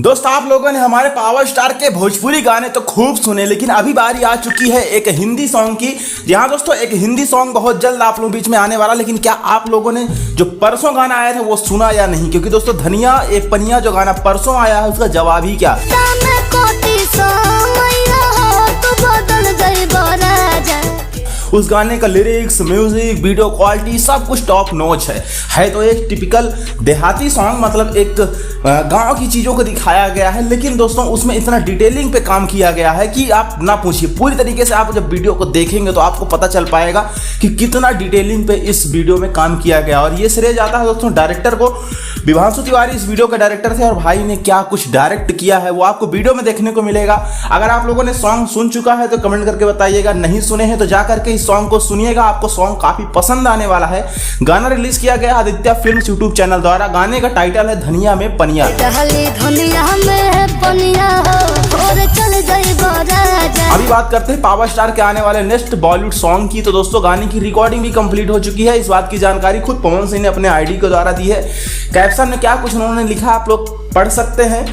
दोस्त आप लोगों ने हमारे पावर स्टार के भोजपुरी गाने तो खूब सुने, लेकिन अभी बारी आ चुकी है एक हिंदी सॉन्ग की। जी हाँ दोस्तों, एक हिंदी सॉन्ग बहुत जल्द आप लोगों के बीच में आने वाला। लेकिन क्या आप लोगों ने जो परसों गाना आया था वो सुना या नहीं? क्योंकि दोस्तों धनिया एक पनिया जो गाना परसों आया है उसका जवाब ही क्या। उस गाने का लिरिक्स, म्यूजिक, वीडियो क्वालिटी सब कुछ टॉप नॉच है तो एक टिपिकल देहाती सॉन्ग, मतलब एक गांव की चीज़ों को दिखाया गया है। लेकिन दोस्तों उसमें इतना डिटेलिंग पे काम किया गया है कि आप ना पूछिए। पूरी तरीके से आप जब वीडियो को देखेंगे तो आपको पता चल पाएगा कि कितना डिटेलिंग पे इस वीडियो में काम किया गया। और ये श्रेय जाता है दोस्तों डायरेक्टर को। विभांशु तिवारी इस वीडियो के डायरेक्टर थे और भाई ने क्या कुछ डायरेक्ट किया है वो आपको वीडियो में देखने को मिलेगा। अगर आप लोगों ने सॉन्ग सुन चुका है तो कमेंट करके बताइएगा, नहीं सुने हैं तो जा करके इस सॉन्ग को सुनिएगा, आपको सॉन्ग काफी पसंद आने वाला है। गाना रिलीज किया गया आदित्य फिल्म्स यूट्यूब चैनल द्वारा। गाने का टाइटल है धनिया में पनिया। अभी बात करते हैं पावर स्टार के आने वाले नेक्स्ट बॉलीवुड सॉन्ग की। तो दोस्तों गाने की रिकॉर्डिंग भी कंप्लीट हो चुकी है। इस बात की जानकारी खुद पवन सिंह ने अपने आईडी के द्वारा दी है। कैप्शन में क्या कुछ उन्होंने लिखा आप लोग पढ़ सकते हैं,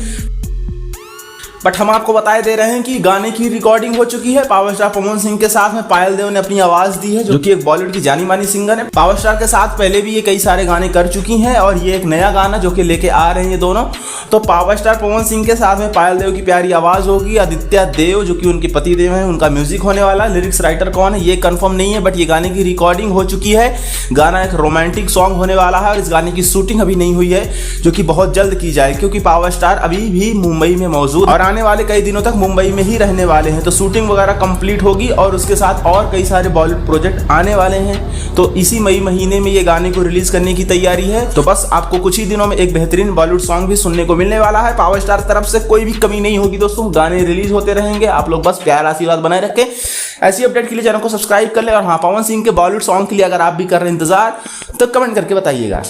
बट हम आपको बताए दे रहे हैं कि गाने की रिकॉर्डिंग हो चुकी है। पावर स्टार पवन सिंह के साथ में पायल देव ने अपनी आवाज दी है, जो कि एक बॉलीवुड की जानी मानी सिंगर है। पावर स्टार के साथ पहले भी ये कई सारे गाने कर चुकी हैं और ये एक नया गाना जो कि लेके आ रहे हैं ये दोनों। तो पावर स्टार पवन सिंह के साथ में पायल देव की प्यारी आवाज होगी। आदित्य देव जो कि उनके पति देव हैं, उनका म्यूजिक होने वाला। लिरिक्स राइटर कौन है ये कंफर्म नहीं है, बट ये गाने की रिकॉर्डिंग हो चुकी है। गाना एक रोमांटिक सॉन्ग होने वाला है और इस गाने की शूटिंग अभी नहीं हुई है, जो कि बहुत जल्द की जाए, क्योंकि पावर स्टार अभी भी मुंबई में मौजूद और आने वाले कई दिनों तक मुंबई में ही रहने वाले हैं। तो शूटिंग वगैरह कंप्लीट होगी और उसके साथ और कई सारे बॉलीवुड प्रोजेक्ट आने वाले हैं। तो इसी मई महीने में ये गाने को रिलीज करने की तैयारी है। तो बस आपको कुछ ही दिनों में एक बेहतरीन बॉलीवुड सॉन्ग भी सुनने को मिलने वाला है। पावर स्टार तरफ से कोई भी कमी नहीं होगी दोस्तों, गाने रिलीज होते रहेंगे। आप लोग बस प्यार आशीर्वाद बनाए रखें। ऐसी अपडेट के लिए चैनल को सब्सक्राइब कर ले। और हाँ, पवन सिंह के बॉलीवुड सॉन्ग के लिए अगर आप भी कर रहे हैं इंतजार तो कमेंट करके बताइएगा।